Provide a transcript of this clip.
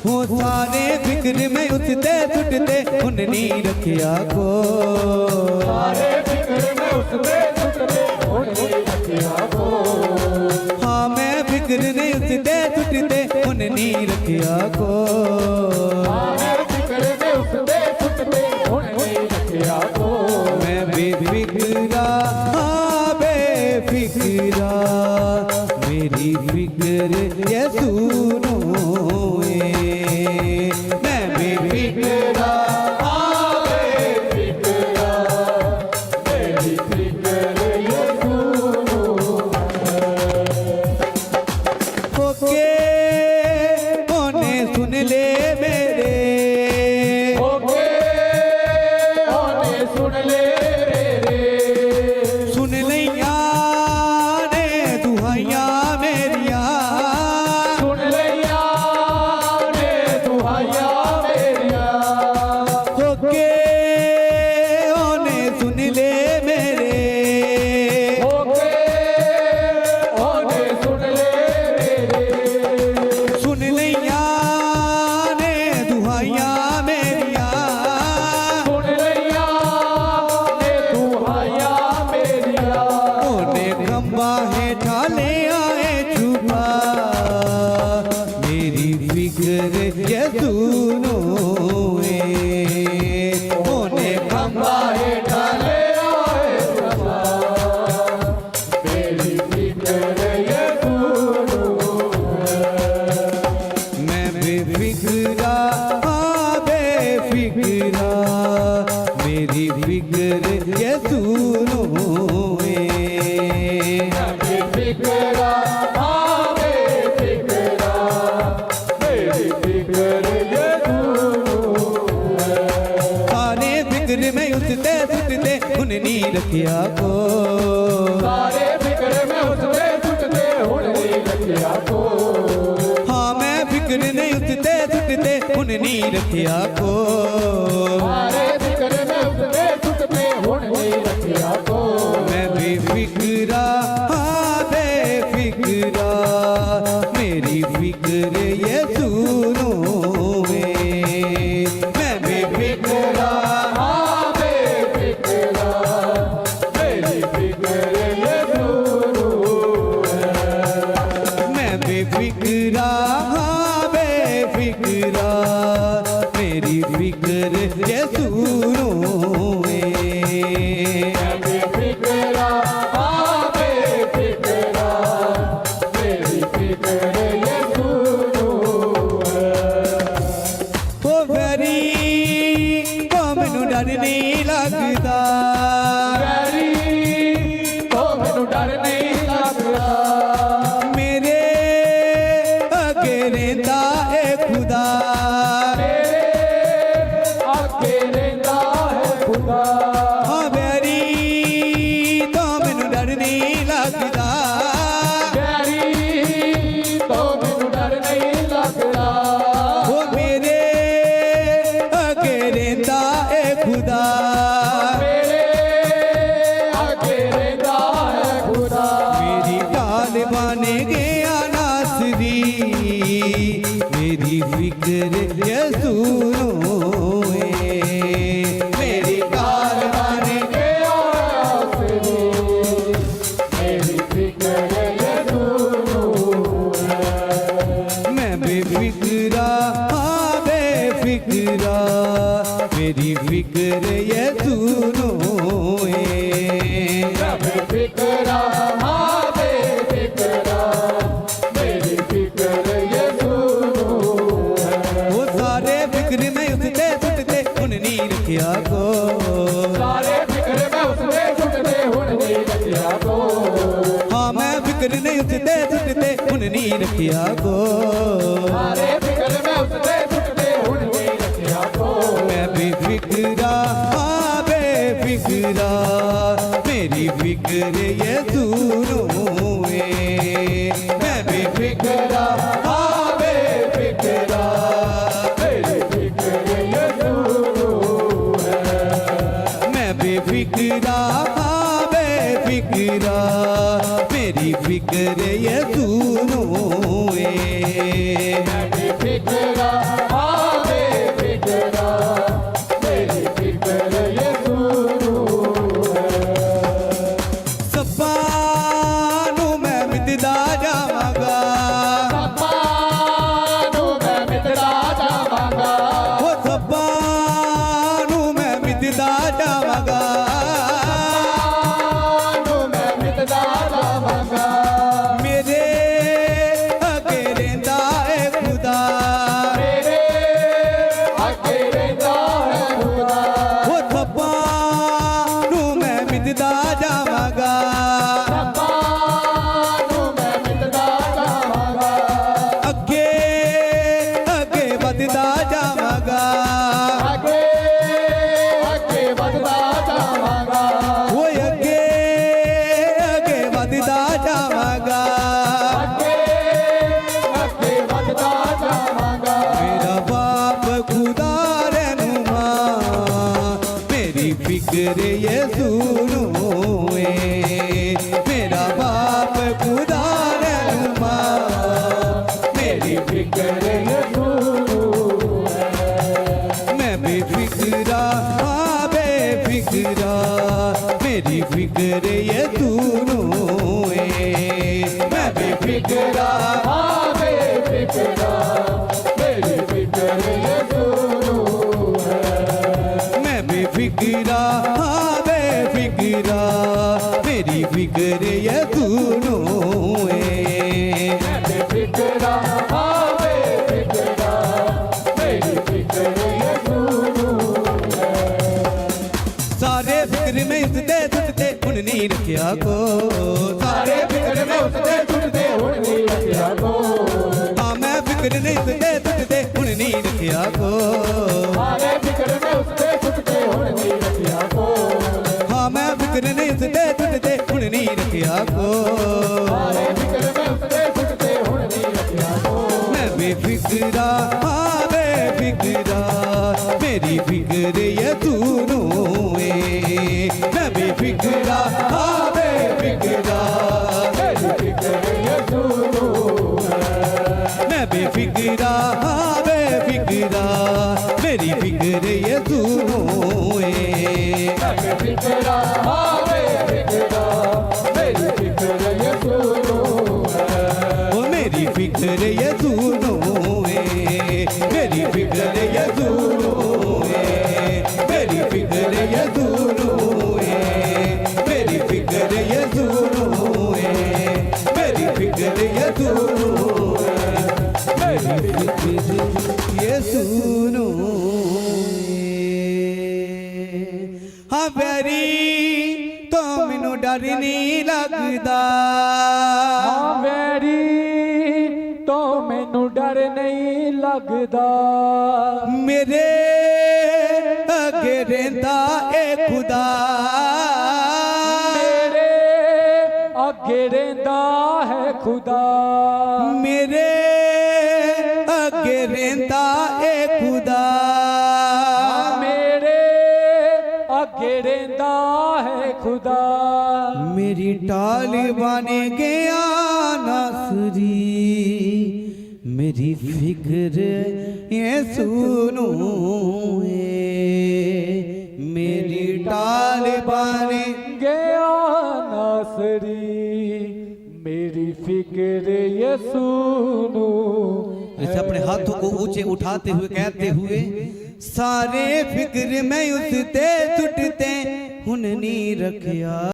वो सारे फिक्र में उठते सुटते उन नहीं रखिया को, सारे फिक्र में उठते सुटते उन नहीं रखिया को। हाँ मैं फिक्र नहीं उठते सुटते उन नहीं रखिया को, हाँ मैं फिक्र में उठते सुटते उन नहीं रखिया को। मैं बेफिक्रा हाँ बेफिक्रा मेरी फिक्र ये सुनो मैं बेफिक्रा हाँ बेफिक्रा मेरी फिक्र ये सुनो। ओके ओने सुन ले मेरे, ओके ओने सुन ले रे, सुन लैया ने दुहाइया मेरिया, सुन लिया ने दुहाइया मेरिया। ओके ओने सुन ले मेरे, ओके ओने सुन ले रे, सुन लैया ने दुहाइया मेरिया, सुन लिया ने दुहाइया मेरिया। ओने खंबा है ठाले आए छुपा मेरी फिक्र ये सुनो ओने खंबा है ढाले आए सदा मेरी फिक्र ये सुनो। मैं बेफिक्रा हाँ बेफिक्रा मेरी फिक्र ये सुनो बेफिक्रा हाँ बेफिक्रा मेरी फिक्र ये सुनो। सारे फिक्र में उठते सुटते उन नहीं रखिया को, सारे फिक्र में उठते सुटते उन नहीं रखिया को। हाँ मैं फिक्र नहीं उठते सुटते उन नहीं रखिया को, सारे फिक्र में उठते सुटते उन नहीं रखिया को। मैं बेफिक्रा हाँ बेफिक्रा मेरी फिक्र ये सुनो मैं बेफिक्रा हाँ बेफिक्रा मेरी फिक्र ये सुनो। मैं बेफिक्रा हाँ बेफिक्रा मेरी फिक्र ये सुनो बेफिक्रा हाँ बेफिक्रा मेरी फिक्र ये सुनो। ओ वेरी को मैनू डर नहीं लगता, प्यारी तो मैनू डर नहीं लगता, मेरे अगे रहता है खुदा, मेरे आगे रहता है खुदा। हाँ वेरी तो मैनू डर नहीं लगता, प्यारी तो मैनू डर नहीं लगता, वो मेरे अगे रहता है खुदा, मेरे आगे रहता है खुदा। मेरी गाल बने गया नासरी मेरी फिक्र ये सुनो मेरी गाल बने गया आसरी, मेरी फिक्र ये सुनो। मैं बेफिक्रा हाँ बेफिक्रा मेरी फिक्र ये सुनो बेफिक्रा हाँ बेफिक्रा मेरी फिक्र ये सुनो। वो सारे फिक्र में उठते सुटते उन नहीं रखिया को, सारे फिक्र में उसने छुटते हुन नहीं रखिया को। हाँ मैं फिक्र नहीं उठते सुटते उन नहीं रखिया को, सारे फिक्र में उसने छुटते हुन नहीं रखिया को। मैं बेफिक्रा हाँ बेफिक्रा मेरी फिक्र ये सुनो मैं बेफिक्रा हाँ बेफिक्रा मेरी फिक्र ये सुनो। मैं बेफिक्रा हाँ बेफिक्रा मेरी फिक्र ये सुनो बेफिक्रा ਵਧਦਾ ਜਾਵਾਂਗਾ ਅੱਗੇ ਅੱਗੇ ਵਧਦਾ ਜਾਵਾਂਗਾ ਓਏ ਅੱਗੇ ਅੱਗੇ ਵਧਦਾ ਜਾਵਾਂਗਾ ਅੱਗੇ ਅੱਗੇ ਵਧਦਾ ਜਾਵਾਂਗਾ मेरा बाप खुदा रहनुमा मेरी फिक्र यीशु मेरा बाप खुदा रहनुमा मेरी ਫਿਕਰ ਯਿਸੂ मैं बेफिक्रा हाँ बेफिक्रा मेरी फिक्र यीशु मैं बेफिक्रा ਹਾਂ ਬੇਫਿਕਰਾ ਮੇਰੀ ਫਿਕਰ ਯਿਸੂ मैं बेफिक्रा हाँ बेफिक्रा मेरी फिक्र यीशु ਬੇਫਿਕਰਾ ਹਾਂ ਬੇਫਿਕਰਾ ਮੇਰੀ ਫਿਕਰ ਯਿਸੂ सारे फिक्र में उसते टूटते उन नहीं रखिया को ਸਾਰੇ ਫਿਕਰ ਮੈਂ ਉਸਦੇ ਟੁੱਟਦੇ ਹੁਣ ਨਹੀਂ ਰੱਖਿਆ ਕੋ हाँ मैं फिक्र नहीं उसते टूटते उन नहीं रखिया को ਸਾਰੇ ਫਿਕਰ ਮੈਂ ਉਸਦੇ ਟੁੱਟਦੇ ਹੁਣ ਨਹੀਂ ਰੱਖਿਆ ਕੋ हाँ मैं फिक्र नहीं उसते टूटते उन नहीं रखिया को ਸਾਰੇ ਫਿਕਰ ਮੈਂ ਉਸਦੇ ਟੁੱਟਦੇ ਹੁਣ ਨਹੀਂ ਰੱਖਿਆ ਕੋ मैं बेफिक्रा हाँ बेफिक्रा मेरी फिक्र यीशु मैं बेफिक्रा हाँ बेफिक्रा ਮੇਰੀ ਫਿਕਰ ਯਿਸੂ मैं बेफिक्रा हाँ बेफिक्रा मेरी फिक्र यीशु ਬੇਫਿਕਰਾ ਹਾਂ ਬੇਫਿਕਰਾ ਮੇਰੀ ਫਿਕਰ ਯਿਸੂ ओ मेरी फिक्र यीशु मेरी फिक्र यीशु मेरी फिक्र यीशु मेरी फिक्र यीशु मेरी फिक्र यीशु मेरी फिक्र यीशु हाँ बैरी तो मैनू डर नहीं लगदा ਹਾਂ ਮੇਰੀ ਤੋਂ ਮੈਨੂੰ ਡਰ ਨਹੀਂ ਲੱਗਦਾ मेरे अगे रहंदा ए खुदा ਮੇਰੇ ਅੱਗੇ ਰਹਿੰਦਾ ਹੈ ਖੁਦਾ मेरे अगे रहंदा ए खुदा ਮੇਰੇ ਅੱਗੇ ਰਹਿੰਦਾ ਹੈ ਖੁਦਾ मेरी टाल बन गया नासरी मेरी फिक्र यीशु मेरी टाल बन ਗਿਆ ਨਾਸਰੀ मेरी फिक्र यीशु ਨੂੰ इसे अपने हाथों को ऊंचे उठाते हुए कहते हुए सारे फिक्र में उसते टूटते हुन नहीं रखिया